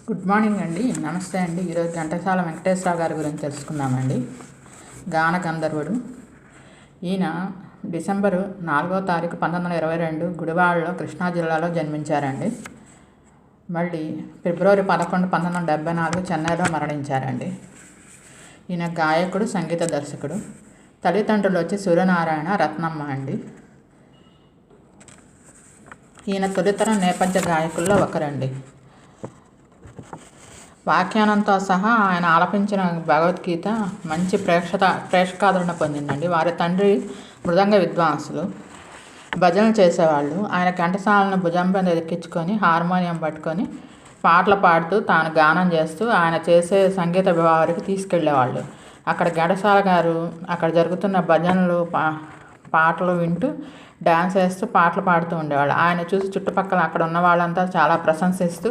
Good morning అండి, నమస్తే అండి. ఈరోజు ఘంటసాల వెంకటేశ్వరరావు గారి గురించి తెలుసుకుందామండి. గాన గంధర్వుడు. ఈయన డిసెంబరు 4వ తారీఖు 1922 గుడివాడలో కృష్ణా జిల్లాలో జన్మించారండి. మళ్ళీ ఫిబ్రవరి 11, 1974 చెన్నైలో మరణించారండి. ఈయన గాయకుడు, సంగీత దర్శకుడు. తల్లిదండ్రులు వచ్చి సూర్యనారాయణ, రత్నమ్మ అండి. ఈయన తొలితరం నేపథ్య గాయకుల్లో ఒకరండి. వ్యాఖ్యానంతో సహా ఆయన ఆలపించిన భగవద్గీత మంచి ప్రేక్షకాదరణ పొందిందండి. వారి తండ్రి మృదంగ విద్వాంసులు, భజనలు చేసేవాళ్ళు. ఆయన ఘంటసాలను భుజంపై ఎక్కించుకొని హార్మోనియం పట్టుకొని పాటలు పాడుతూ తాను గానం చేస్తూ ఆయన చేసే సంగీత విభావానికి తీసుకెళ్ళేవాళ్ళు. అక్కడ ఘంటసాల గారు అక్కడ జరుగుతున్న భజనలు పాటలు వింటూ డ్యాన్స్ వేస్తూ పాటలు పాడుతూ ఉండేవాళ్ళు. ఆయన చూసి చుట్టుపక్కల అక్కడ ఉన్న వాళ్ళంతా చాలా ప్రశంసిస్తూ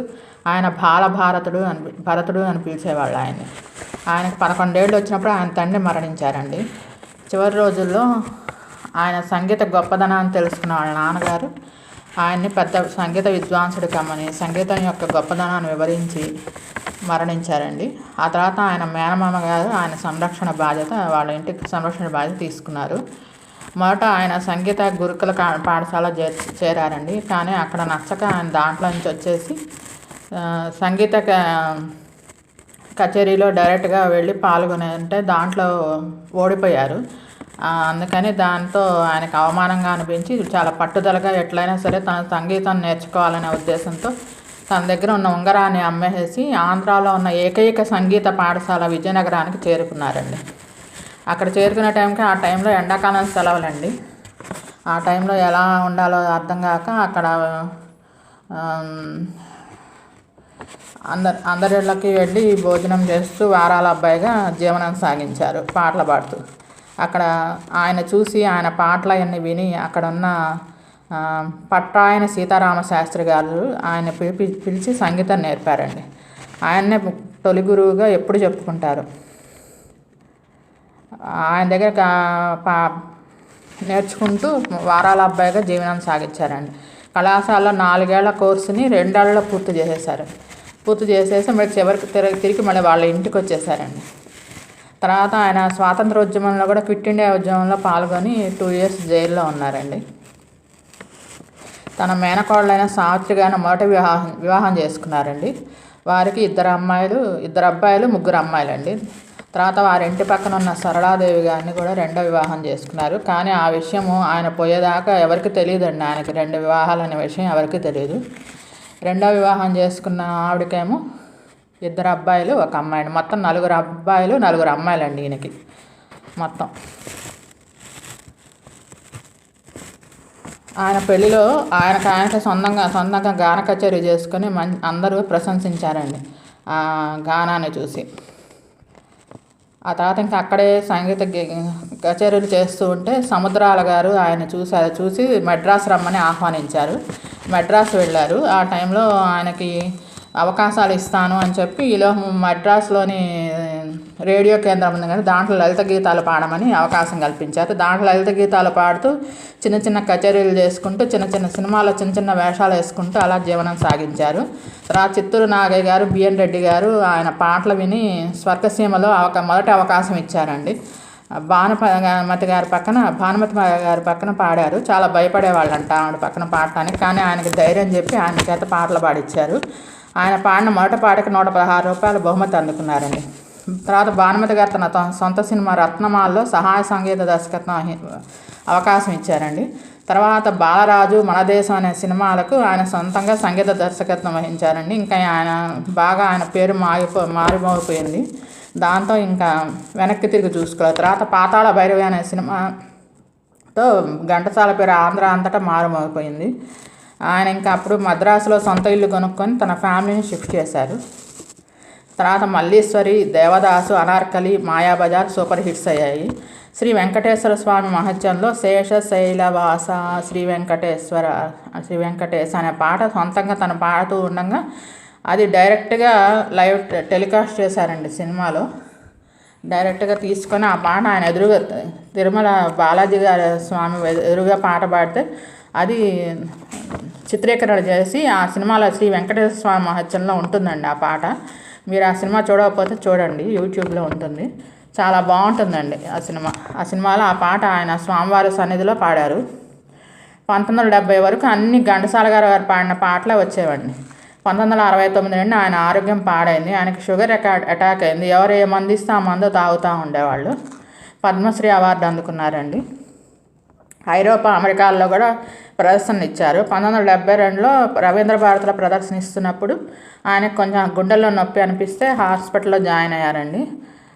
ఆయన భరతుడు అని పిలిచేవాళ్ళు. ఆయనకు 11 ఏళ్ళు వచ్చినప్పుడు ఆయన తండ్రి మరణించారండి. చివరి రోజుల్లో ఆయన సంగీత గొప్పదనాన్ని తెలుసుకున్న వాళ్ళ నాన్నగారు ఆయన్ని పెద్ద సంగీత విద్వాంసుడు కమ్మని సంగీతం యొక్క గొప్పదనాన్ని వివరించి మరణించారండి. ఆ తర్వాత ఆయన మేనమామ గారు ఆయన వాళ్ళ ఇంటికి సంరక్షణ బాధ్యత తీసుకున్నారు. మొదట ఆయన సంగీత గురుకుల పాఠశాల చేరారండి. కానీ అక్కడ నచ్చక ఆయన దాంట్లో నుంచి వచ్చేసి సంగీత కచేరీలో డైరెక్ట్గా వెళ్ళి అంటే దాంట్లో ఓడిపోయారు. అందుకని దాంతో ఆయనకు అవమానంగా అనిపించి చాలా పట్టుదలగా ఎట్లయినా సరే తన సంగీతం నేర్చుకోవాలనే ఉద్దేశంతో తన దగ్గర ఉన్న ఉంగరాన్ని అమ్మేసి ఆంధ్రాలో ఉన్న ఏకైక సంగీత పాఠశాల విజయనగరానికి చేరుకున్నారండి. అక్కడ చేరుకునే టైంకి ఆ టైంలో ఎండాకాలం సెలవులండి. ఆ టైంలో ఎలా ఉండాలో అర్థం కాక అక్కడ అందరిళ్ళకి వెళ్ళి భోజనం చేస్తూ వారాల అబ్బాయిగా జీవనం సాగించారు పాటలు పాడుతూ. అక్కడ ఆయన చూసి ఆయన పాటలన్నీ విని అక్కడ ఉన్న పట్టాయన సీతారామ శాస్త్రి గారు ఆయన పిలిచి సంగీతం నేర్పారండి. ఆయన్నే తొలి గురువుగా ఎప్పుడు చెప్పుకుంటారు. ఆయన దగ్గర నేర్చుకుంటూ వారాల అబ్బాయిగా జీవనం సాగించారండి. కళాశాలలో 4 ఏళ్ల కోర్సుని 2 ఏళ్లలో పూర్తి చేసేసి మరి చివరికి తిరిగి మళ్ళీ వాళ్ళ ఇంటికి వచ్చేసారండి. తర్వాత ఆయన స్వాతంత్రోద్యమంలో కూడా క్విట్ ఇండియా ఉద్యమంలో పాల్గొని 2 years జైల్లో ఉన్నారండి. తన మేనకోడలైన సావిత్రి గారిని మొదటి వివాహం చేసుకున్నారండి. వారికి 2 అబ్బాయిలు 3 అమ్మాయిలండి. తర్వాత వారి ఇంటి పక్కన ఉన్న సరళాదేవి గారిని కూడా 2వ వివాహం చేసుకున్నారు. కానీ ఆ విషయము ఆయన పోయేదాకా ఎవరికి తెలియదండి. ఆయనకి 2 వివాహాలు అనే విషయం ఎవరికి తెలియదు. 2వ వివాహం చేసుకున్న ఆవిడకేమో 2 అబ్బాయిలు 1 అమ్మాయి, మొత్తం 4 అబ్బాయిలు 4 అమ్మాయిలండి ఈయనకి మొత్తం. ఆయన పెళ్ళిలో ఆయనకు సొంతంగా గాన కచేరీ చేసుకొని అందరూ ప్రశంసించారండి ఆ గానాన్ని చూసి. ఆ తర్వాత ఇంకా అక్కడే సంగీత కచేరీలు చేస్తూ ఉంటే సముద్రాల గారు ఆయన చూసి మెడ్రాస్ రమ్మని ఆహ్వానించారు. మెడ్రాస్ వెళ్ళారు. ఆ టైంలో ఆయనకి అవకాశాలు ఇస్తాను అని చెప్పి ఈలో మద్రాసులోని రేడియో కేంద్రం ఉంది కానీ దాంట్లో లలిత గీతాలు పాడమని అవకాశం కల్పించారు. దాంట్లో లలిత గీతాలు పాడుతూ చిన్న కచేరీలు చేసుకుంటూ చిన్న సినిమాలో చిన్న వేషాలు వేసుకుంటూ అలా జీవనం సాగించారు. తర్వాత చిత్తూరు నాగయ్య గారు, బిఎన్ రెడ్డి గారు ఆయన పాటలు విని స్వర్గసీమలో మొదటి అవకాశం ఇచ్చారండి. భానుమతి గారి పక్కన పాడారు. చాలా భయపడేవాళ్ళంట ఆవిడ పక్కన పాడటానికి. కానీ ఆయనకి ధైర్యం చెప్పి ఆయన చేత పాటలు పాడించారు. ఆయన పాడిన మొదటి పాటకి ₹116 బహుమతి అందుకున్నారండి. తర్వాత భానుమతి గారు తన సొంత సినిమా రత్నమాల్లో సహాయ సంగీత దర్శకత్వం అవకాశం ఇచ్చారండి. తర్వాత బాలరాజు, మన దేశం అనే సినిమాలకు ఆయన సొంతంగా సంగీత దర్శకత్వం వహించారండి. ఇంకా ఆయన పేరు మారిపోయింది. దాంతో ఇంకా వెనక్కి తిరిగి చూసుకోవాలి. తర్వాత పాతాళ భైరవి అనే సినిమాతో ఘంటసాల పేరు ఆంధ్ర అంతటా మారుమోగిపోయింది. ఆయన ఇంకా అప్పుడు మద్రాసులో సొంత ఇల్లు కొనుక్కొని తన ఫ్యామిలీని షిఫ్ట్ చేశారు. తర్వాత మల్లీశ్వరి, దేవదాసు, అనార్కలి, మాయాబజార్ సూపర్ హిట్స్ అయ్యాయి. శ్రీ వెంకటేశ్వర స్వామి మహత్యంలో శేషశైలవాస శ్రీ వెంకటేశ అనే పాట సొంతంగా తను పాడుతూ ఉండగా అది డైరెక్ట్గా లైవ్ టెలికాస్ట్ చేశారండి సినిమాలో. డైరెక్ట్గా తీసుకొని ఆ పాట ఆయన ఎదురుగా తిరుమల బాలాజీ గారి స్వామి ఎదురుగా పాట పాడితే అది చిత్రీకరణ చేసి ఆ సినిమాలో శ్రీ వెంకటేశ్వర స్వామి మహత్యంలో ఉంటుందండి ఆ పాట. మీరు ఆ సినిమా చూడకపోతే చూడండి, యూట్యూబ్లో ఉంటుంది. చాలా బాగుంటుందండి ఆ సినిమా. ఆ సినిమాలో ఆ పాట ఆయన స్వామివారి సన్నిధిలో పాడారు. 1970 వరకు అన్ని ఘంటసాల గారు పాడిన పాటలే వచ్చేవండి. 1969 నుండి ఆయన ఆరోగ్యం పాడైంది. ఆయనకి షుగర్ అటాక్ అయింది. ఎవరు ఏ మందు ఇస్తే ఆ మందు తాగుతూ ఉండేవాళ్ళు. పద్మశ్రీ అవార్డు అందుకున్నారండి. ఐరోపా, అమెరికాల్లో కూడా ప్రదర్శనలు ఇచ్చారు. 1972లో రవీంద్ర భారతిలో ప్రదర్శన ఇస్తున్నప్పుడు ఆయనకు కొంచెం గుండెల్లో నొప్పి అనిపిస్తే హాస్పిటల్లో జాయిన్ అయ్యారండి.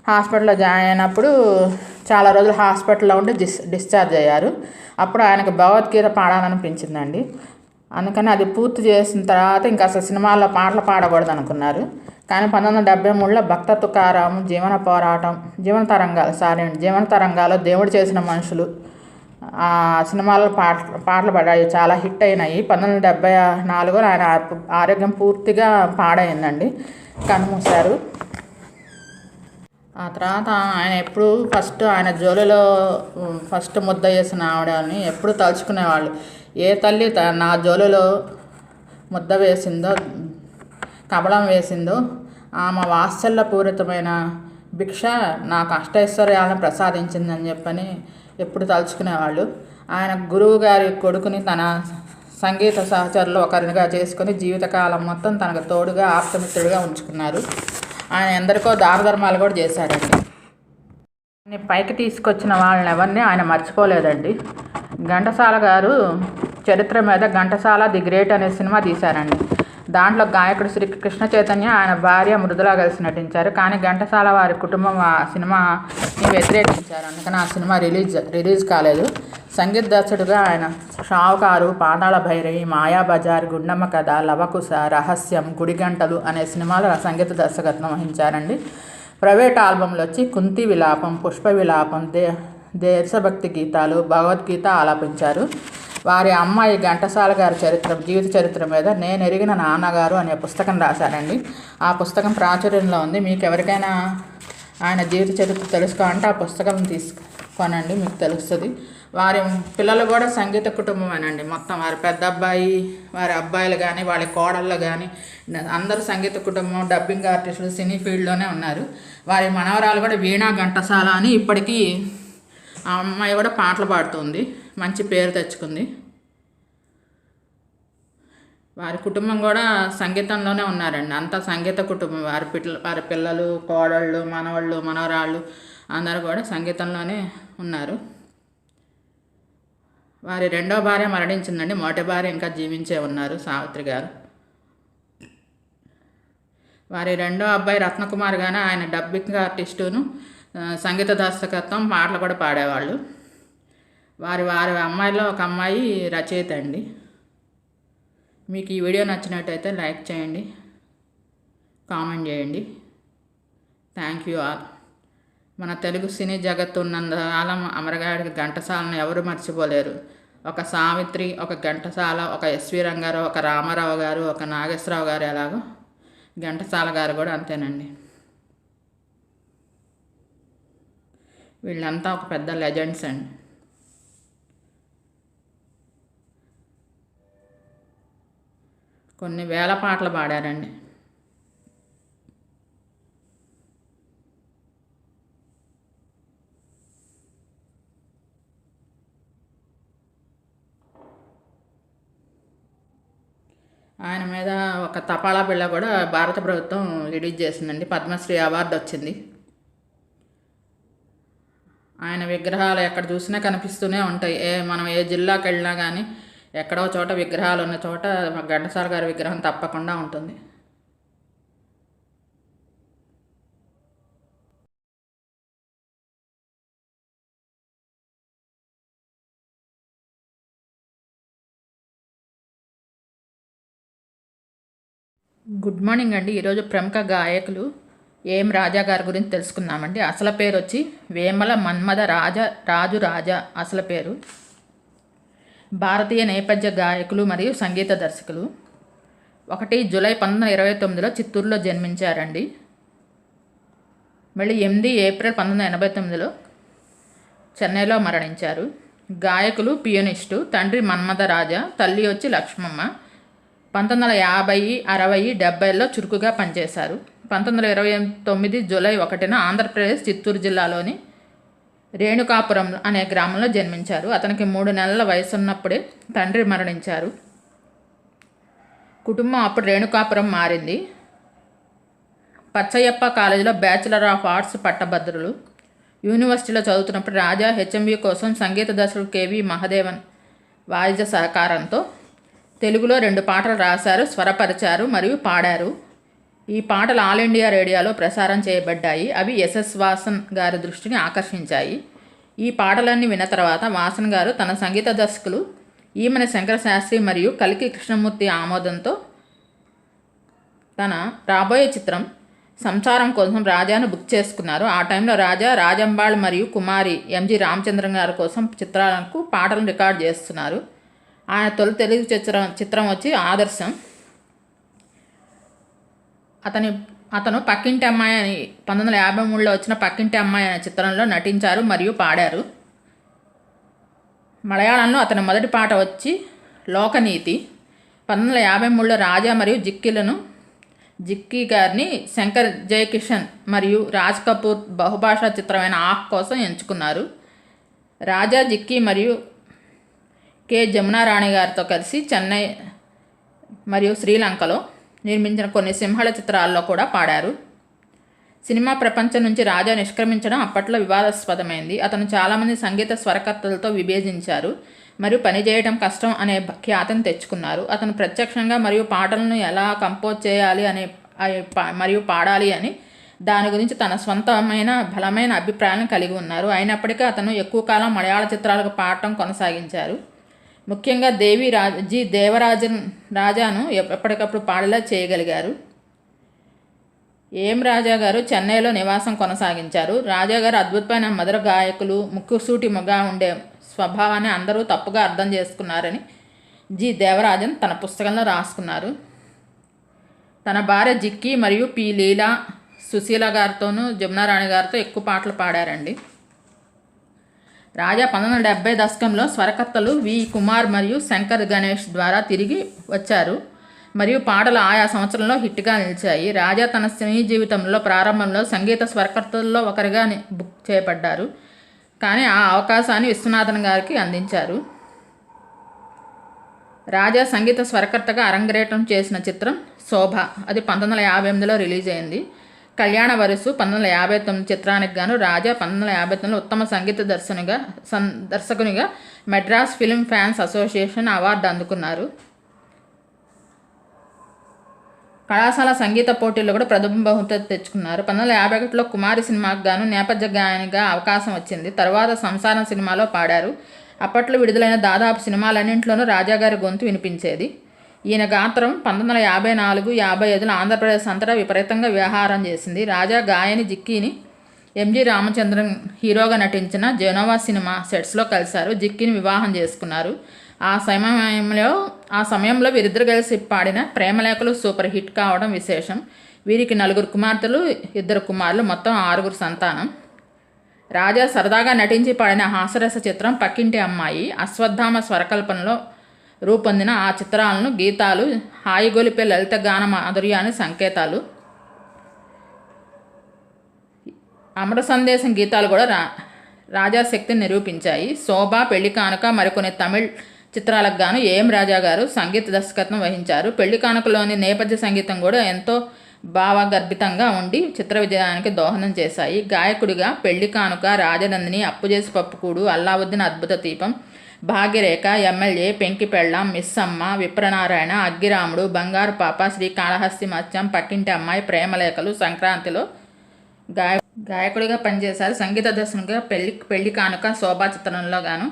హాస్పిటల్లో జాయిన్ అయినప్పుడు చాలా రోజులు హాస్పిటల్లో ఉండి డిశ్చార్జ్ అయ్యారు. అప్పుడు ఆయనకు భగవద్గీత పాడాలనిపించిందండి. అందుకని అది పూర్తి చేసిన తర్వాత ఇంకా అసలు సినిమాల్లో పాటలు పాడకూడదు అనుకున్నారు. కానీ 1973లో భక్త తుకారాం, జీవన తరంగాలు, దేవుడు చేసిన మనుషులు ఆ సినిమాల్లో పాటలు పాడాయి, చాలా హిట్ అయినాయి. 1974లో ఆయన ఆరోగ్యం పూర్తిగా పాడైందండి, కన్నుమూశారు. ఆ తర్వాత ఆయన ఎప్పుడు ఆయన జోలిలో ఫస్ట్ ముద్ద వేసిన ఆవిడని ఎప్పుడు తలుచుకునేవాళ్ళు. ఏ తల్లి నా జోలిలో ముద్ద వేసిందో, కబళం వేసిందో ఆమె వాత్సల్యపూరితమైన భిక్ష నాకు అష్టైశ్వర్యాలను ప్రసాదించిందని చెప్పని ఎప్పుడు తలుచుకునేవాళ్ళు. ఆయన గురువు గారి కొడుకుని తన సంగీత సహచరులు ఒకరిగా చేసుకుని జీవితకాలం మొత్తం తనకు తోడుగా ఆప్తమిత్రుడిగా ఉంచుకున్నారు. ఆయన ఎందరికో దానధర్మాలు కూడా చేశాడండి. పైకి తీసుకొచ్చిన వాళ్ళని ఎవరిని ఆయన మర్చిపోలేదండి. ఘంటసాల గారు చరిత్ర మీద ఘంటసాల ది గ్రేట్ అనే సినిమా తీశారండి. దాంట్లో గాయకుడు శ్రీ కృష్ణ చైతన్య, ఆయన భార్య మృదులా కలిసి నటించారు. కానీ ఘంటసాల వారి కుటుంబం ఆ సినిమాని వ్యతిరేకించారు. అందుకని ఆ సినిమా రిలీజ్ కాలేదు. సంగీత దర్శకుడుగా ఆయన షావుకారు, పాతాళ భైరవి, మాయాబజార్, గుండమ్మ కథ, లవకుశ, రహస్యం, గుడిగంటలు అనే సినిమాలు సంగీత దర్శకత్వం వహించారండి. ప్రైవేట్ ఆల్బమ్లు వచ్చి కుంతి విలాపం, పుష్ప విలాపం, దేశభక్తి గీతాలు, భగవద్గీత ఆలాపించారు. వారి అమ్మాయి ఘంటసాల గారి జీవిత చరిత్ర మీద నేను ఎరిగిన నాన్నగారు అనే పుస్తకం రాశారండి. ఆ పుస్తకం ప్రాచుర్యంలో ఉంది. మీకు ఎవరికైనా ఆయన జీవిత చరిత్ర తెలుసుకోవాలంటే ఆ పుస్తకం తీసుకోనండి, మీకు తెలుస్తుంది. వారి పిల్లలు కూడా సంగీత కుటుంబమేనండి. మొత్తం వారి పెద్ద అబ్బాయి, వారి అబ్బాయిలు కానీ, వాళ్ళ కోడళ్ళు కానీ అందరూ సంగీత కుటుంబం, డబ్బింగ్ ఆర్టిస్టులు, సినీ ఫీల్డ్లోనే ఉన్నారు. వారి మనవరాలు కూడా వీణా ఘంటసాల అని ఇప్పటికీ ఆ అమ్మాయి కూడా పాటలు పాడుతుంది, మంచి పేరు తెచ్చుకుంది. వారి కుటుంబం కూడా సంగీతంలోనే ఉన్నారండి. అంతా సంగీత కుటుంబం. వారి పిల్లలు, కోడళ్ళు, మనవళ్ళు, మనవరాళ్ళు అందరూ కూడా సంగీతంలోనే ఉన్నారు. వారి రెండో భార్య మరణించిందండి. మొదటి భార్య ఇంకా జీవించే ఉన్నారు, సావిత్రి గారు. వారి రెండో అబ్బాయి రత్నకుమార్ గానే ఆయన డబ్బింగ్ ఆర్టిస్టును, సంగీత దర్శకత్వం, పాటలు కూడా పాడేవాళ్ళు. వారి అమ్మాయిలో ఒక అమ్మాయి రచయిత అండి. మీకు ఈ వీడియో నచ్చినట్టయితే లైక్ చేయండి, కామెంట్ చేయండి. Thank you all. మన తెలుగు సినీ జగత్తు ఉన్నంతకాలం అమరగాడి ఘంటసాలను ఎవరు మర్చిపోలేరు. ఒక సావిత్రి, ఒక ఘంటసాల, ఒక ఎస్వి రంగారావు, ఒక రామారావు గారు, ఒక నాగేశ్వరరావు గారు ఎలాగో ఘంటసాల గారు కూడా అంతేనండి. వీళ్ళంతా ఒక పెద్ద లెజెండ్స్ అండి. కొన్ని వేల పాటలు పాడారండి. ఆయన మీద ఒక తపాలా బిళ్ళ కూడా భారత ప్రభుత్వం రిలీజ్ చేసిందండి. పద్మశ్రీ అవార్డు వచ్చింది. ఆయన విగ్రహాలు ఎక్కడ చూసినా కనిపిస్తూనే ఉంటాయి. మనం ఏ జిల్లాకి వెళ్ళినా కానీ ఎక్కడో చోట విగ్రహాలు ఉన్న చోట ఘంటసాల గారి విగ్రహం తప్పకుండా ఉంటుంది. గుడ్ మార్నింగ్ అండి. ఈరోజు ప్రముఖ గాయకులు ఏం రాజా గారి గురించి తెలుసుకుందామండి. అసలు పేరు వచ్చి వేమల మన్మథ రాజు రాజా అసలు పేరు. భారతీయ నేపథ్య గాయకులు మరియు సంగీత దర్శకులు. 1 జూలై 1929లో చిత్తూరులో జన్మించారండి. మళ్ళీ 8 ఏప్రిల్ 1989లో చెన్నైలో మరణించారు. గాయకులు, పియానిస్టు. తండ్రి మన్మథరాజా, తల్లి వచ్చి లక్ష్మమ్మ. 1950, 60, 70ల్లో చురుకుగా పనిచేశారు. 1929 జూలై 1న ఆంధ్రప్రదేశ్ చిత్తూరు జిల్లాలోని రేణుకాపురం అనే గ్రామంలో జన్మించారు. అతనికి 3 నెలల వయసున్నప్పుడే తండ్రి మరణించారు. కుటుంబం అప్పుడు రేణుకాపురం మారింది. పచ్చయ్యప్ప కాలేజీలో బ్యాచిలర్ ఆఫ్ ఆర్ట్స్ పట్టభద్రులు. యూనివర్సిటీలో చదువుతున్నప్పుడు రాజా హెచ్ఎంవి కోసం సంగీత దర్శకుడు కెవి మహదేవన్ వాయిద్య సహకారంతో తెలుగులో 2 పాటలు రాశారు, స్వరపరిచారు మరియు పాడారు. ఈ పాటలు ఆల్ ఇండియా రేడియోలో ప్రసారం చేయబడ్డాయి. అవి ఎస్ఎస్ వాసన్ గారి దృష్టిని ఆకర్షించాయి. ఈ పాటలన్నీ విన్న తర్వాత వాసన్ గారు తన సంగీత దర్శకులు ఈమెన శంకరశాస్త్రి మరియు కలికి కృష్ణమూర్తి ఆమోదంతో తన రాబోయే చిత్రం సంసారం కోసం రాజాను బుక్ చేసుకున్నారు. ఆ టైంలో రాజా, రాజంబాళ్ మరియు కుమారి ఎంజి రామచంద్రన్ గారి కోసం చిత్రాలకు పాటలను రికార్డ్ చేస్తున్నారు. ఆయన తొలి తెలుగు చిత్రం వచ్చి ఆదర్శం. అతను పక్కింటి అమ్మాయి అని 1953లో వచ్చిన పక్కింటి అమ్మాయి అనే చిత్రంలో నటించారు మరియు పాడారు. మలయాళంలో అతని మొదటి పాట వచ్చి లోకనీతి. 1953లో రాజా మరియు జిక్కీ గారిని శంకర్ జయకిషన్ మరియు రాజ్ కపూర్ బహుభాషా చిత్రమైన ఆహ్ కోసం ఎంచుకున్నారు. రాజా, జిక్కీ మరియు కె జమునారాణి గారితో కలిసి చెన్నై మరియు శ్రీలంకలో నిర్మించిన కొన్ని సింహళ చిత్రాల్లో కూడా పాడారు. సినిమా ప్రపంచం నుంచి రాజా నిష్క్రమించడం అప్పట్లో వివాదాస్పదమైంది. అతను చాలామంది సంగీత స్వరకర్తలతో విభేదించారు మరియు పనిచేయడం కష్టం అనే ఖ్యాతిని తెచ్చుకున్నారు. అతను ప్రత్యక్షంగా మరియు పాటలను ఎలా కంపోజ్ చేయాలి మరియు పాడాలి అని దాని గురించి తన స్వంతమైన బలమైన అభిప్రాయాలను కలిగి ఉన్నారు. అయినప్పటికీ అతను ఎక్కువ కాలం మలయాళ చిత్రాలకు పాడటం కొనసాగించారు. ముఖ్యంగా రాజాను ఎప్పటికప్పుడు పాడేలా చేయగలిగారు. రాజా గారు చెన్నైలో నివాసం కొనసాగించారు. రాజా గారు అద్భుతమైన మధుర గాయకులు, ముక్కుసూటిగా ఉండే స్వభావాన్ని అందరూ తప్పుగా అర్థం చేసుకున్నారని దేవరాజన్ తన పుస్తకంలో రాసుకున్నారు. తన భార్య జిక్కీ మరియు పి. లీలా, సుశీల గారితోనూ జమునారాణి గారితో ఎక్కువ పాటలు పాడారండి. రాజా 1970 దశకంలో స్వరకర్తలు వి. కుమార్ మరియు శంకర్ గణేష్ ద్వారా తిరిగి వచ్చారు మరియు పాటలు ఆయా సంవత్సరంలో హిట్గా నిలిచాయి. రాజా తన సినీ జీవితంలో ప్రారంభంలో సంగీత స్వరకర్తల్లో ఒకరిగా బుక్ చేయబడ్డారు, కానీ ఆ అవకాశాన్ని విశ్వనాథన్ గారికి అందించారు. రాజా సంగీత స్వరకర్తగా అరంగేట్రం చేసిన చిత్రం శోభ. అది 1958లో రిలీజ్ అయింది. కళ్యాణ వరుసు 1959 చిత్రానికి గాను రాజా 1959లో ఉత్తమ సంగీత దర్శకునిగా Madras film fans association award అందుకున్నారు. కళాశాల సంగీత పోటీల్లో కూడా ప్రథమ బహుమతి తెచ్చుకున్నారు. 1951లో కుమారి సినిమాకు గాను నేపథ్య గాయనిగా అవకాశం వచ్చింది. తర్వాత సంసారం సినిమాలో పాడారు. అప్పట్లో విడుదలైన దాదాపు సినిమాలన్నింటిలోనూ రాజాగారి గొంతు వినిపించేది. ఈయన గాత్రం 1954, 55లో ఆంధ్రప్రదేశ్ అంతటా విపరీతంగా వ్యవహారం చేసింది. రాజా గాయని జిక్కీని ఎంజి రామచంద్రన్ హీరోగా నటించిన జెనోవా సినిమా సెట్స్లో కలిశారు. జిక్కీని వివాహం చేసుకున్నారు. ఆ సమయంలో వీరిద్దరు కలిసి పాడిన ప్రేమలేఖలు సూపర్ హిట్ కావడం విశేషం. వీరికి 4 కుమార్తెలు, 2 కుమారులు, మొత్తం 6 సంతానం. రాజా సరదాగా నటించి పాడిన హాస్యరస చిత్రం పక్కింటి అమ్మాయి. అశ్వత్థామ స్వరకల్పనలో రూపొందిన ఆ చిత్రాలను గీతాలు హాయిగొలిపే లలిత గాన మాధుర్యాన్ని సంకేతాలు. అమర సందేశం గీతాలు కూడా రాజా శక్తిని నిరూపించాయి. శోభ, పెళ్లి కానుక, మరికొన్ని తమిళ్ చిత్రాలకు గాను రాజా గారు సంగీత దర్శకత్వం వహించారు. పెళ్లి కానుకలోని నేపథ్య సంగీతం కూడా ఎంతో భావగర్భితంగా ఉండి చిత్ర విజయానికి దోహదం చేశాయి. గాయకుడిగా పెళ్లి కానుక, రాజనందిని, అప్పుచేసి పప్పుకూడు, అల్లావుద్దీన్ అద్భుత దీపం, భాగ్యరేఖ, ఎమ్మెల్యే, పెంకి పెళ్ళాం, మిస్సమ్మ, విప్రనారాయణ, అగ్గిరాముడు, బంగారు పాప, శ్రీకాళహస్తి మత్స్యం, పక్కింటి అమ్మాయి, ప్రేమలేఖలు, సంక్రాంతిలో గాయకుడిగా పనిచేశారు. సంగీత దర్శకునిగా పెళ్లి కానుక, శోభా చిత్రంలో గాను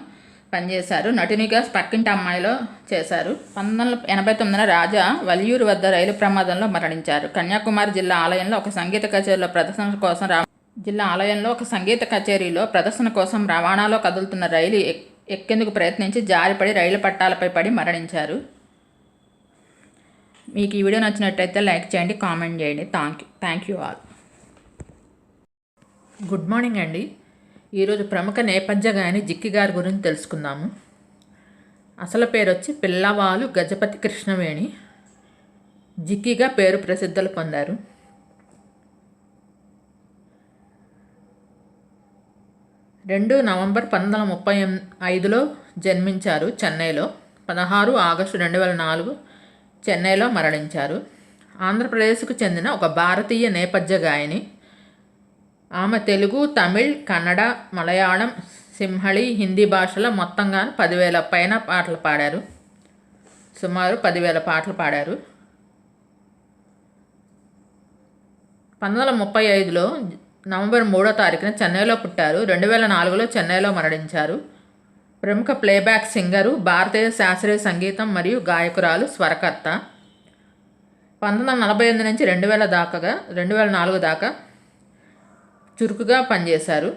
పనిచేశారు. నటునిగా పక్కింటి అమ్మాయిలో చేశారు. 1989 రాజా వలియూరు వద్ద రైలు ప్రమాదంలో మరణించారు. కన్యాకుమారి జిల్లా ఆలయంలో ఒక సంగీత కచేరీలో ప్రదర్శన కోసం రవాణాలో కదులుతున్న రైలు ఎక్కేందుకు ప్రయత్నించి జారిపడి రైలు పట్టాలపై పడి మరణించారు. మీకు ఈ వీడియో నచ్చినట్టయితే లైక్ చేయండి, కామెంట్ చేయండి. Thank you all. Good morning అండి. ఈరోజు ప్రముఖ నేపథ్య గాయని జిక్కి గారి గురించి తెలుసుకుందాము. అసలు పేరు వచ్చి పిల్లవాలు గజపతి కృష్ణవేణి. జిక్కిగా పేరు ప్రసిద్ధులు పొందారు. నవంబర్ 1935లో జన్మించారు చెన్నైలో. 16 ఆగస్టు 2004 చెన్నైలో మరణించారు. ఆంధ్రప్రదేశ్కు చెందిన ఒక భారతీయ నేపథ్య గాయని. ఆమె తెలుగు, తమిళ్, కన్నడ, మలయాళం, సింహళి, హిందీ భాషలో మొత్తంగా 10,000 పైన పాటలు పాడారు. సుమారు 10,000 పాటలు పాడారు. 1935లో నవంబర్ 3వ తారీఖున చెన్నైలో పుట్టారు. 2004లో చెన్నైలో మరణించారు. ప్రముఖ ప్లేబ్యాక్ సింగరు, భారతీయ శాస్త్రీయ సంగీతం మరియు గాయకురాలు, స్వరకర్త. 1948 నుంచి 2004 దాకా చురుకుగా పనిచేశారు.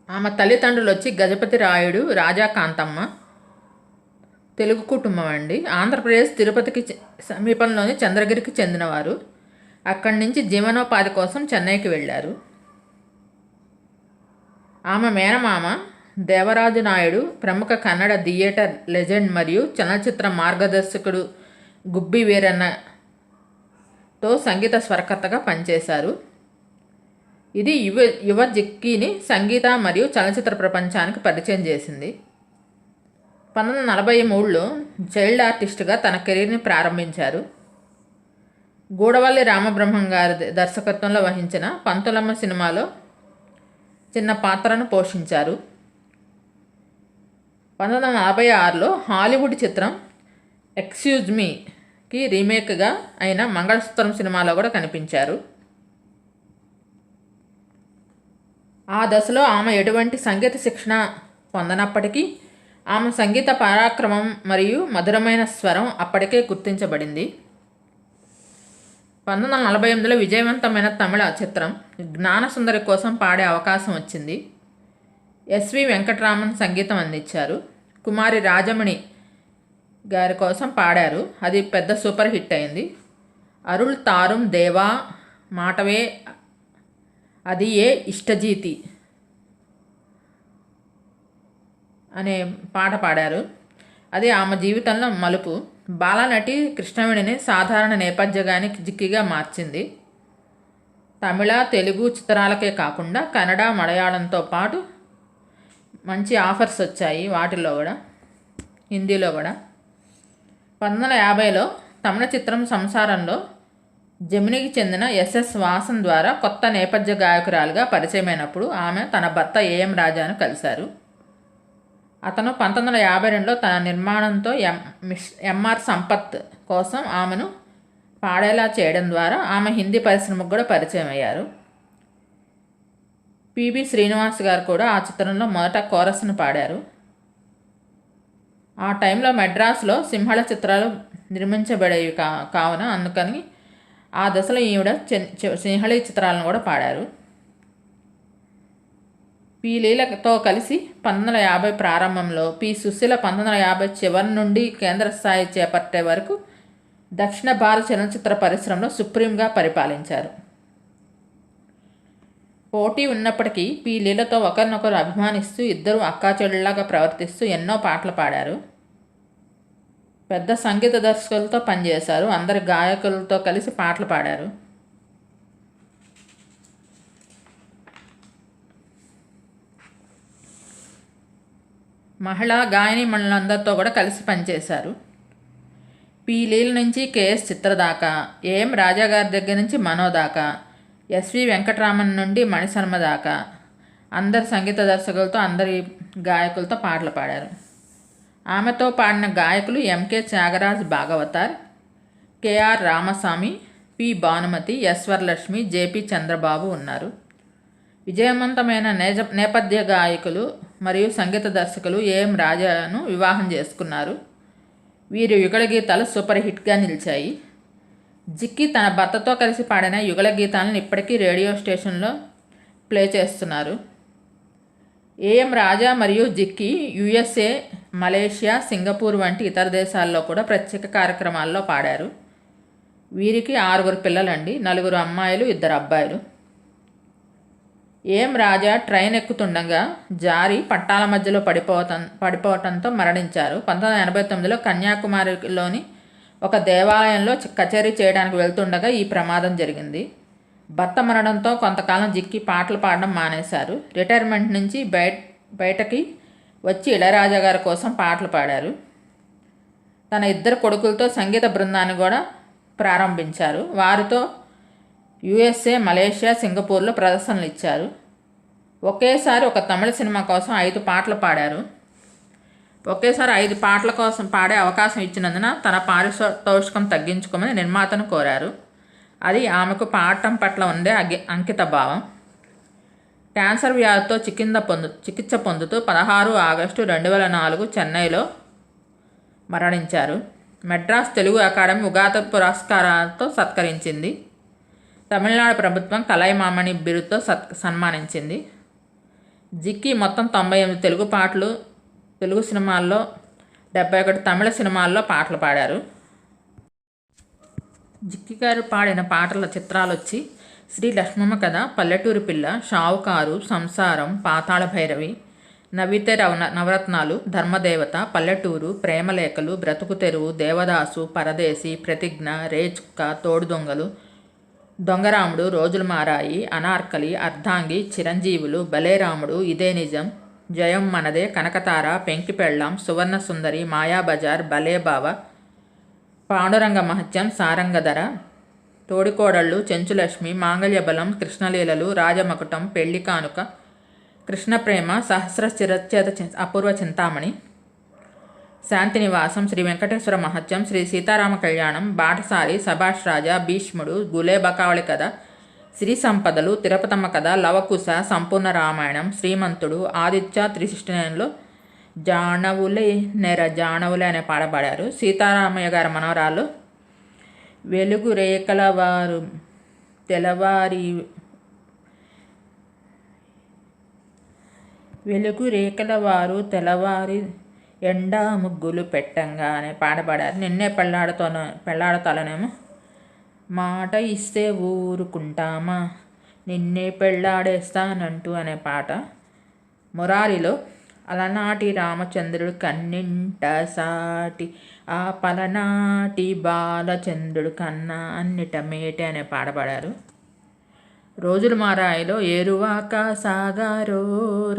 ఆమె తల్లిదండ్రులు వచ్చి గజపతి రాయుడు, రాజా కాంతమ్మ. తెలుగు కుటుంబం అండి. ఆంధ్రప్రదేశ్ తిరుపతికి సమీపంలోని చంద్రగిరికి చెందినవారు. అక్కడి నుంచి జీవనోపాధి కోసం చెన్నైకి వెళ్ళారు. ఆమె మేనమామ దేవరాజు నాయుడు ప్రముఖ కన్నడ థియేటర్ లెజెండ్ మరియు చలనచిత్ర మార్గదర్శకుడు గుబ్బి వీరన్నతో సంగీత స్వరకర్తగా పనిచేశారు. ఇది యువ జిక్కిని సంగీత మరియు చలనచిత్ర ప్రపంచానికి పరిచయం చేసింది. 1943లో చైల్డ్ ఆర్టిస్ట్గా తన కెరీర్ని ప్రారంభించారు. గూడవల్లి రామబ్రహ్మం గారి దర్శకత్వంలో వహించిన పంతులమ్మ సినిమాలో చిన్న పాత్రను పోషించారు. 1946లో హాలీవుడ్ చిత్రం ఎక్స్క్యూజ్ మీకి రీమేక్గా అయిన మంగళసూత్రం సినిమాలో కూడా కనిపించారు. ఆ దశలో ఆమె ఎటువంటి సంగీత శిక్షణ పొందనప్పటికీ ఆమె సంగీత పరాక్రమం మరియు మధురమైన స్వరం అప్పటికే గుర్తించబడింది. 1948లో విజయవంతమైన తమిళ చిత్రం జ్ఞానసుందరి కోసం పాడే అవకాశం వచ్చింది. ఎస్వి వెంకటరామన్ సంగీతం అందించారు. కుమారి రాజమణి గారి కోసం పాడారు. అది పెద్ద సూపర్ హిట్ అయింది. అరుళ్ తారుం దేవా మాటవే అది ఏ ఇష్టజీతి అనే పాట పాడారు. అది ఆమె జీవితంలో మలుపు. బాలనటి కృష్ణవేణిని సాధారణ నేపథ్య గాయని జిక్కిగా మార్చింది. తమిళ, తెలుగు చిత్రాలకే కాకుండా కన్నడ, మలయాళంతో పాటు మంచి ఆఫర్స్ వచ్చాయి. వాటిల్లో కూడా హిందీలో కూడా. 1950లో తమిళ చిత్రం సంసారంలో జెమినికి చెందిన ఎస్ఎస్ వాసన్ ద్వారా కొత్త నేపథ్య గాయకురాలుగా పరిచయమైనప్పుడు ఆమె తన భర్త ఏఎం రాజాను కలిశారు. అతను 1952లో తన నిర్మాణంతో ఎంఆర్ సంపత్ కోసం ఆమెను పాడేలా చేయడం ద్వారా ఆమె హిందీ పరిశ్రమకు కూడా పరిచయం అయ్యారు. పిబి శ్రీనివాస్ గారు కూడా ఆ చిత్రంలో మొదట కోరస్ను పాడారు. ఆ టైంలో మెడ్రాస్లో సింహళ చిత్రాలు నిర్మించబడేవి కావున అందుకని ఆ దశలో ఈవిడ సింహళి చిత్రాలను కూడా పాడారు. పి లీలతో కలిసి 1950 ప్రారంభంలో, పి సుశీల 1950 చివరి నుండి కేంద్ర స్థాయి చేపట్టే వరకు దక్షిణ భారత చలనచిత్ర పరిశ్రమలో సుప్రీంగా పరిపాలించారు. పోటీ ఉన్నప్పటికీ పి లీలతో ఒకరినొకరు అభిమానిస్తూ ఇద్దరు అక్కాచెల్లెళ్ళలాగా ప్రవర్తిస్తూ ఎన్నో పాటలు పాడారు. పెద్ద సంగీత దర్శకులతో పనిచేశారు. అందరి గాయకులతో కలిసి పాటలు పాడారు. మహిళా గాయని మండలందరితో కూడా కలిసి పనిచేశారు. పి లీల నుంచి కెఎస్ చిత్ర దాకా, ఏఎం రాజా గారి దగ్గర నుంచి మనో దాకా, ఎస్వి వెంకటరామన్ నుండి మణిశర్మ దాకా అందరి సంగీత దర్శకులతో, అందరి గాయకులతో పాటలు పాడారు. ఆమెతో పాడిన గాయకులు MK Tyagaraj Bhagavathar, KR Ramaswamy, P Bhanumathi, S Varalakshmi, JP Chandrababu ఉన్నారు. విజయవంతమైన నేపథ్య గాయకులు మరియు సంగీత దర్శకులు ఏఎం రాజాను వివాహం చేసుకున్నారు. వీరి యుగళ గీతాలు సూపర్ హిట్గా నిలిచాయి. జిక్కి తన భర్తతో కలిసి పాడిన యుగళ గీతాలను ఇప్పటికీ రేడియో స్టేషన్లో ప్లే చేస్తున్నారు. ఏఎం రాజా మరియు జిక్కి యుఎస్ఏ, మలేషియా, సింగపూర్ వంటి ఇతర దేశాల్లో కూడా ప్రత్యేక కార్యక్రమాల్లో పాడారు. వీరికి 6 పిల్లలండి. 4 అమ్మాయిలు, 2 అబ్బాయిలు. ఏం రాజా ట్రైన్ ఎక్కుతుండగా జారి పట్టాల మధ్యలో పడిపోవటంతో మరణించారు. 1989లో కన్యాకుమారిలోని ఒక దేవాలయంలో కచేరీ చేయడానికి వెళ్తుండగా ఈ ప్రమాదం జరిగింది. భర్త మరణంతో కొంతకాలం జిక్కి పాటలు పాడడం మానేశారు. రిటైర్మెంట్ నుంచి బయటకి వచ్చి ఇళయరాజా గారి కోసం పాటలు పాడారు. తన 2 కొడుకులతో సంగీత బృందాన్ని కూడా ప్రారంభించారు. వారితో USA, మలేషియా, సింగపూర్లో ప్రదర్శనలు ఇచ్చారు. ఒకేసారి ఒక తమిళ సినిమా కోసం 5 పాటలు పాడారు. ఒకేసారి 5 పాటల కోసం పాడే అవకాశం ఇచ్చినందున తన పారితోషికం తగ్గించుకోమని నిర్మాతను కోరారు. అది ఆమెకు పాడటం పట్ల ఉండే అంకిత భావం. క్యాన్సర్ వ్యాధితో చికిత్స పొందుతూ 16 ఆగస్టు 2004 చెన్నైలో మరణించారు. మెడ్రాస్ తెలుగు అకాడమీ ఉగాది పురస్కారాలతో సత్కరించింది. తమిళనాడు ప్రభుత్వం కలైమామణి బిరుదుతో సన్మానించింది. జిక్కి మొత్తం 98 తెలుగు పాటలు, తెలుగు సినిమాల్లో 71 తమిళ సినిమాల్లో పాటలు పాడారు. జిక్కి గారు పాడిన పాటల చిత్రాలు వచ్చి శ్రీ లక్ష్మమ్మ కథ, పల్లెటూరి పిల్ల, షావుకారు, సంసారం, పాతాళ భైరవి, నవ్వితే నవరత్నాలు, ధర్మదేవత, పల్లెటూరు, ప్రేమలేఖలు, బ్రతుకు తెరువు, దేవదాసు, పరదేశి, ప్రతిజ్ఞ, రేచుక్క, తోడు దొంగలు, దొంగరాముడు, రోజులు మారాయి, అనార్కలి, అర్ధాంగి, చిరంజీవులు, బలేరాముడు, ఇదే నిజం, జయం మనదే, కనకతార, పెంకి పెళ్ళాం, సువర్ణ సుందరి, మాయాబజార్, బలేబావ, పాండురంగ మహత్యం, సారంగధర, తోడికోడళ్ళు, చెంచులక్ష్మి, మాంగళ్యబలం, కృష్ణలీలలు, రాజమకుటం, పెళ్లి కానుక, కృష్ణప్రేమ, సహస్ర చిరచ్ఛేద, అపూర్వ చింతామణి, శాంతినివాసం, శ్రీ వెంకటేశ్వర మహత్యం, శ్రీ సీతారామ కళ్యాణం, బాటసారి, సభాష్ రాజా, భీష్ముడు, గులే బకావళి కథ, శ్రీ సంపదలు, తిరుపతమ్మ కథ, లవకుశ, సంపూర్ణ రామాయణం, శ్రీమంతుడు, ఆదిత్య 369లో జానవులే అనే పాట పాడారు. సీతారామయ్య గారి మనవరాలు వెలుగు రేఖల వారు తెల్లవారి ఎండా ముగ్గులు పెట్టంగా అనే పాట పాడారు. నిన్నే పెళ్ళాడతాలనేమో మాట ఇస్తే ఊరుకుంటామా, నిన్నే పెళ్ళాడేస్తానంటూ అనే పాట. మురారిలో అలనాటి రామచంద్రుడు కన్నింట సాటి, ఆ పలనాటి బాలచంద్రుడు కన్నా అన్నిట మేటే అనే పాట పాడారు. రోజులు మారాయిలో ఏరువాక సాగారో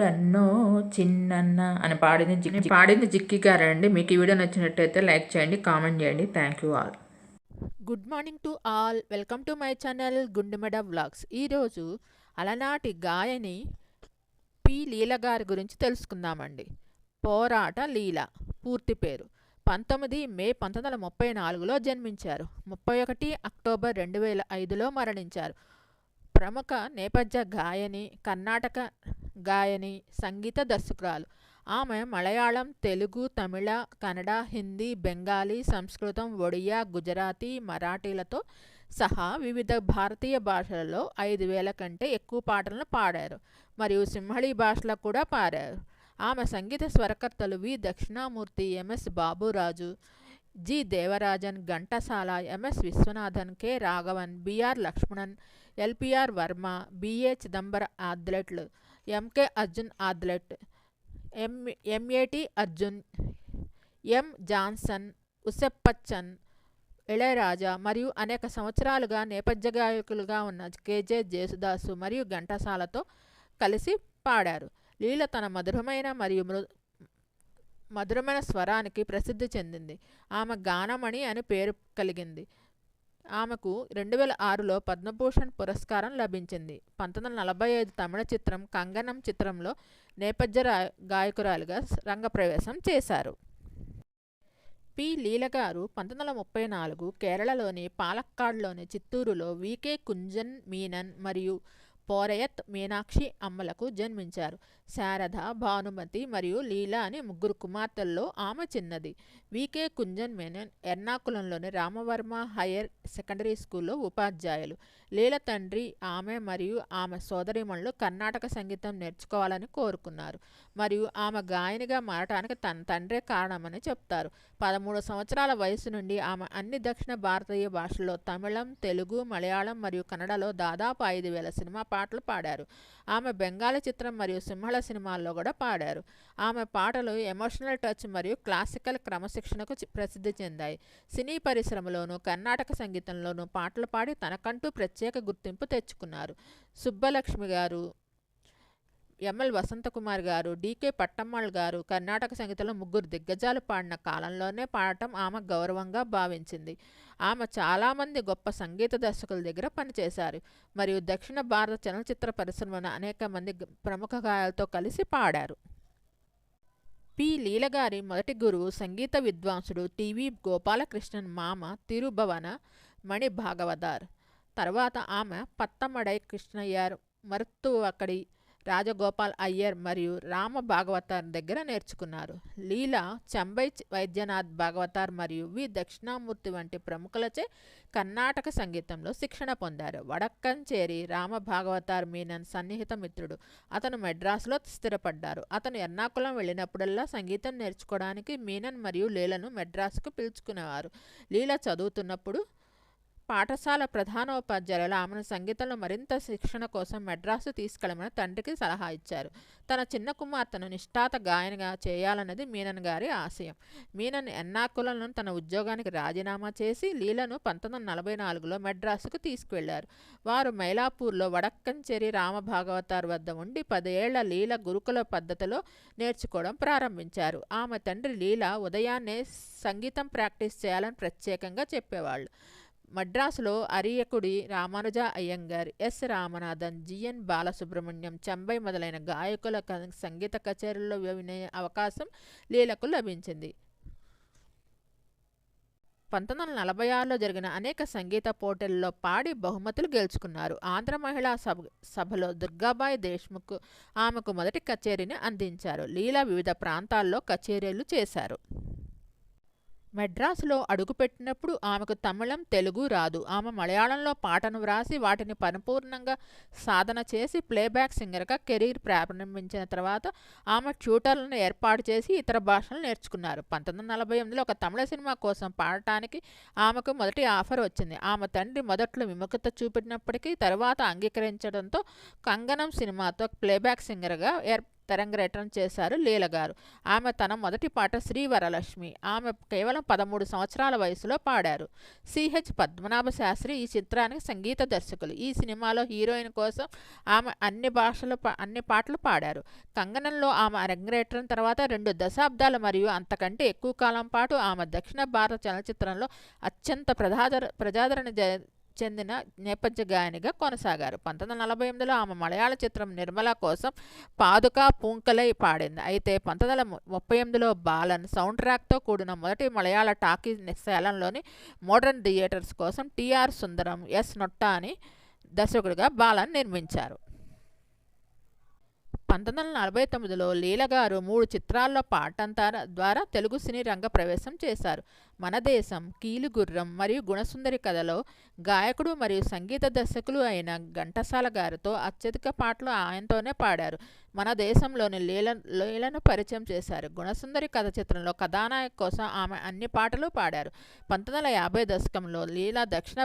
రన్నో చిన్నన్న అని పాడింది జిక్కి గారండి. మీకు ఈ వీడియో నచ్చినట్టయితే లైక్ చేయండి, కామెంట్ చేయండి. Thank you all. Good morning to all. Welcome to my channel Gundumeda vlogs. ఈరోజు అలనాటి గాయని పి లీల గారి గురించి తెలుసుకుందామండి. పోరాట లీల పూర్తి పేరు. 19 మే 1934లో జన్మించారు. 31 అక్టోబర్ 2005లో మరణించారు. ప్రముఖ నేపథ్య గాయని, కర్ణాటక గాయని, సంగీత దర్శకురాలు. ఆమె మలయాళం, తెలుగు, తమిళ, కన్నడ, హిందీ, బెంగాలీ, సంస్కృతం, ఒడియా, గుజరాతీ, మరాఠీలతో సహా వివిధ భారతీయ భాషలలో 5,000 కంటే ఎక్కువ పాటలను పాడారు మరియు సింహళీ భాషలో కూడా పాడారు. ఆమె సంగీత స్వరకర్తలు V Dakshinamoorthy, MS Baburaj, G Devarajan, Ghantasala, MS Viswanathan, K Raghavan, BR Lakshmanan, LPR Varma, BA Chidambara ఆద్లెట్లు, ఎంకే అర్జున్ ఆద్లెట్, ఎంఏటి అర్జున్, ఎం జాన్సన్, ఉసెప్పచ్చన్, ఇళయరాజా మరియు అనేక సంవత్సరాలుగా నేపథ్య గాయకులుగా ఉన్న కేజే జేసుదాసు మరియు ఘంటసాలతో కలిసి పాడారు. లీల తన మధురమైన మరియు మధురమైన స్వరానికి ప్రసిద్ధి చెందింది. ఆమె గానమణి అని పేరు కలిగింది. ఆమెకు 2006లో పద్మభూషణ్ పురస్కారం లభించింది. 1945 తమిళ చిత్రం కంగనం చిత్రంలో నేపథ్య గాయకురాలిగా రంగప్రవేశం చేశారు. పి లీల గారు 1934 కేరళలోని పాలక్కాడ్లోని చిత్తూరులో వికే కుంజన్ మీనన్ మరియు పోరయత్ మీనాక్షి అమ్మలకు జన్మించారు. శారద, భానుమతి మరియు లీలా అని ముగ్గురు కుమార్తెల్లో ఆమె చిన్నది. వికే కుంజన్ మేనన్ ఎర్నాకులంలోని రామవర్మ హైయర్ సెకండరీ స్కూల్లో ఉపాధ్యాయులు. లీల తండ్రి ఆమె మరియు ఆమె సోదరీమణులు కర్ణాటక సంగీతం నేర్చుకోవాలని కోరుకున్నారు మరియు ఆమె గాయనిగా మారటానికి తన తండ్రే కారణమని చెప్తారు. 13 సంవత్సరాల వయసు నుండి ఆమె అన్ని దక్షిణ భారతీయ భాషల్లో తమిళం, తెలుగు, మలయాళం మరియు కన్నడలో దాదాపు 5,000 సినిమా పాటలు పాడారు. ఆమె బెంగాలీ చిత్రం మరియు సింహళ సినిమాల్లో కూడా పాడారు. ఆమె పాటలు ఎమోషనల్ టచ్ మరియు క్లాసికల్ క్రమశిక్షణకు ప్రసిద్ధి చెందాయి. సినీ పరిశ్రమలోనూ కర్ణాటక సంగీతంలోనూ పాటలు పాడి తనకంటూ ప్రత్యేక గుర్తింపు తెచ్చుకున్నారు. సుబ్బలక్ష్మి గారు, ఎంఎల్ వసంతకుమార్ గారు, డికే పట్టమ్మాళ్ గారు కర్ణాటక సంగీతంలో ముగ్గురు దిగ్గజాలు పాడిన కాలంలోనే పాడటం ఆమె గౌరవంగా భావించింది. ఆమె చాలామంది గొప్ప సంగీత దర్శకుల దగ్గర పనిచేశారు మరియు దక్షిణ భారత చలనచిత్ర పరిశ్రమలో అనేక మంది ప్రముఖ గాయాలతో కలిసి పాడారు. పి. లీల గారి మొదటి గురువు సంగీత విద్వాంసుడు టివి గోపాలకృష్ణన్ మామ తిరుభవన మణి భాగవతార్. తర్వాత ఆమె పత్తమడై కృష్ణయ్యర్, మరుత్తువకడి రాజగోపాల్ అయ్యర్ మరియు రామ భాగవతార్ దగ్గర నేర్చుకున్నారు. లీలా చెంబై వైద్యనాథ్ భాగవతార్ మరియు వి. దక్షిణామూర్తి వంటి ప్రముఖులచే కర్ణాటక సంగీతంలో శిక్షణ పొందారు. వడక్కంచేరి రామ భాగవతార్ మీనన్ సన్నిహిత మిత్రుడు. అతను మెడ్రాస్లో స్థిరపడ్డారు. అతను ఎర్నాకుళం వెళ్ళినప్పుడల్లా సంగీతం నేర్చుకోవడానికి మీనన్ మరియు లీలను మెడ్రాస్కు పిలుచుకునేవారు. లీల చదువుతున్నప్పుడు పాఠశాల ప్రధానోపాధ్యాయులు ఆమెను సంగీతంలో మరింత శిక్షణ కోసం మెడ్రాసు తీసుకెళ్లమని తండ్రికి సలహా ఇచ్చారు. తన చిన్న కుమార్తెను నిష్ఠాత గాయనిగా చేయాలన్నది మీనన్ గారి ఆశయం. మీనన్ ఎర్నాకులంలో తన ఉద్యోగానికి రాజీనామా చేసి లీలను 1944లో మెడ్రాసుకు తీసుకువెళ్లారు. వారు మైలాపూర్లో వడక్కంచేరి రామభాగవతార్ వద్ద ఉండి 10 ఏళ్ల లీల గురుకుల పద్ధతిలో నేర్చుకోవడం ప్రారంభించారు. ఆమె తండ్రి లీల ఉదయాన్నే సంగీతం ప్రాక్టీస్ చేయాలని ప్రత్యేకంగా చెప్పేవాళ్ళు. మద్రాసులో అరియకుడి రామానుజ అయ్యంగార్, ఎస్. రామనాథన్, జిఎన్ బాలసుబ్రహ్మణ్యం, చెంబై మొదలైన గాయకుల సంగీత కచేరీల్లో వినే అవకాశం లీలకు లభించింది. 1946లో జరిగిన అనేక సంగీత పోటీల్లో పాడి బహుమతులు గెలుచుకున్నారు. ఆంధ్ర మహిళా సభలో దుర్గాబాయి దేశ్ముఖ్ ఆమెకు మొదటి కచేరీని అందించారు. లీల వివిధ ప్రాంతాల్లో కచేరీలు చేశారు. మెడ్రాసులో అడుగుపెట్టినప్పుడు ఆమెకు తమిళం, తెలుగు రాదు. ఆమె మలయాళంలో పాటను వ్రాసి వాటిని పరిపూర్ణంగా సాధన చేసి ప్లేబ్యాక్ సింగర్గా కెరీర్ ప్రారంభించిన తర్వాత ఆమె ట్యూటర్లను ఏర్పాటు చేసి ఇతర భాషలు నేర్చుకున్నారు. 1948లో ఒక తమిళ సినిమా కోసం పాడటానికి ఆమెకు మొదటి ఆఫర్ వచ్చింది. ఆమె తండ్రి మొదట్లో విముఖత చూపినప్పటికీ తర్వాత అంగీకరించడంతో కంగనం సినిమాతో ప్లేబ్యాక్ సింగర్గా తెరంగేట్రం చేశారు లీల గారు. ఆమె తన మొదటి పాట శ్రీవరలక్ష్మి ఆమె కేవలం 13 సంవత్సరాల వయసులో పాడారు. సిహెచ్ పద్మనాభ శాస్త్రి ఈ చిత్రానికి సంగీత దర్శకులు. ఈ సినిమాలో హీరోయిన్ కోసం ఆమె అన్ని పాటలు పాడారు. కంగనంలో ఆమె అరంగేట్రం తర్వాత 2 దశాబ్దాల మరియు అంతకంటే ఎక్కువ కాలం పాటు ఆమె దక్షిణ భారత చలనచిత్రంలో అత్యంత ప్రజాదరణ చెందిన నేపథ్య గాయనిగా కొనసాగారు. 1948లో ఆమె మలయాళ చిత్రం నిర్మల కోసం పాదుకా పూంకలై పాడింది. అయితే 1938లో బాలన్ సౌండ్ ట్రాక్తో కూడిన మొదటి మలయాళ టాకీ సేలంలోని మోడర్న్ థియేటర్స్ కోసం టిఆర్ సుందరం, ఎస్. నొట్టాని దర్శకుడిగా బాలన్ నిర్మించారు. 1949లో లీల గారు 3 చిత్రాల్లో పాడటం ద్వారా తెలుగు సినీ రంగ ప్రవేశం చేశారు. మన దేశం, కీలుగుర్రం మరియు గుణసుందరి కథలో గాయకుడు మరియు సంగీత దర్శకులు అయిన ఘంటసాల గారితో అత్యధిక పాటలు ఆయనతోనే పాడారు. మన దేశంలోని లీలను పరిచయం చేశారు. గుణసుందరి కథ చిత్రంలో కథానాయక కోసం ఆమె అన్ని పాటలు పాడారు. 1950 దశకంలో లీల దక్షిణ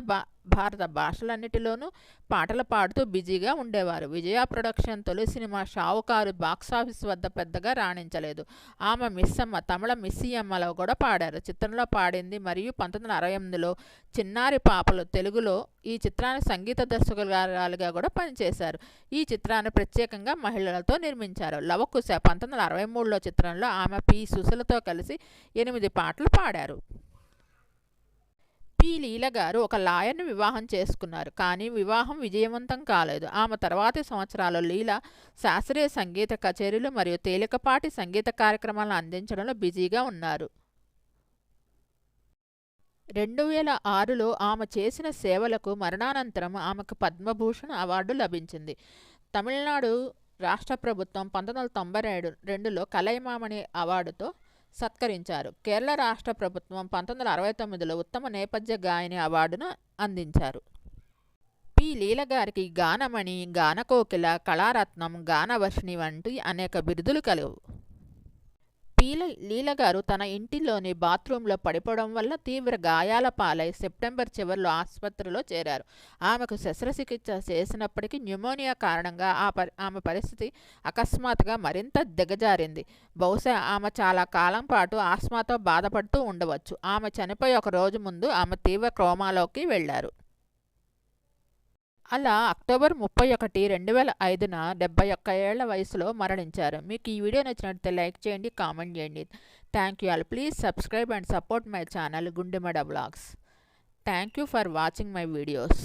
భారత భాషలన్నిటిలోనూ పాటలు పాడుతూ బిజీగా ఉండేవారు. విజయ ప్రొడక్షన్ తొలి సినిమా షావుకారు బాక్సాఫీస్ వద్ద పెద్దగా రాణించలేదు. ఆమె మిస్సమ్మ తమిళ మిస్సియమ్మలో కూడా పాడారు. చిత్రంలో పాడింది మరియు 1968లో చిన్నారి పాపలు తెలుగులో ఈ చిత్రానికి సంగీత దర్శకురాలుగా కూడా పనిచేశారు. ఈ చిత్రాన్ని ప్రత్యేకంగా మహిళలతో నిర్మించారు. లవకుశ 1963లో చిత్రంలో ఆమె పి. సుశీలతో కలిసి 8 పాటలు పాడారు. పి. లీల గారు ఒక లాయర్ని వివాహం చేసుకున్నారు. కానీ వివాహం విజయవంతం కాలేదు. ఆమె తర్వాతి సంవత్సరాల్లో లీల శాస్త్రీయ సంగీత కచేరీలు మరియు తేలికపాటి సంగీత కార్యక్రమాలను అందించడంలో బిజీగా ఉన్నారు. 2006లో ఆమె చేసిన సేవలకు మరణానంతరం ఆమెకు పద్మభూషణ్ అవార్డు లభించింది. తమిళనాడు రాష్ట్ర ప్రభుత్వం 1992లో కలైమామణి అవార్డుతో సత్కరించారు. కేరళ రాష్ట్ర ప్రభుత్వం 1969లో ఉత్తమ నేపథ్య గాయని అవార్డును అందించారు. పి. లీల గారికి గానమణి, గానకోకిల, కళారత్నం, గానవర్షిణి వంటి అనేక బిరుదులు కలవు. లీల గారు తన ఇంటిలోని బాత్రూంలో పడిపోవడం వల్ల తీవ్ర గాయాల పాలై సెప్టెంబర్ చివరిలో ఆసుపత్రిలో చేరారు. ఆమెకు శస్త్రచికిత్స చేసినప్పటికీ న్యూమోనియా కారణంగా ఆమె పరిస్థితి అకస్మాత్తుగా మరింత దిగజారింది. బహుశా ఆమె చాలా కాలం పాటు ఆస్మాతో బాధపడుతూ ఉండవచ్చు. ఆమె చనిపోయి ఒక రోజు ముందు ఆమె తీవ్ర కోమాలోకి వెళ్లారు. అలా అక్టోబర్ 31, 2005న 71 ఏళ్ల వయసులో మరణించారు. మీకు ఈ వీడియో నచ్చినట్లయితే లైక్ చేయండి, కామెంట్ చేయండి. Thank you all. Please subscribe and support my channel గుండెమడ vlogs. Thank you for watching my videos.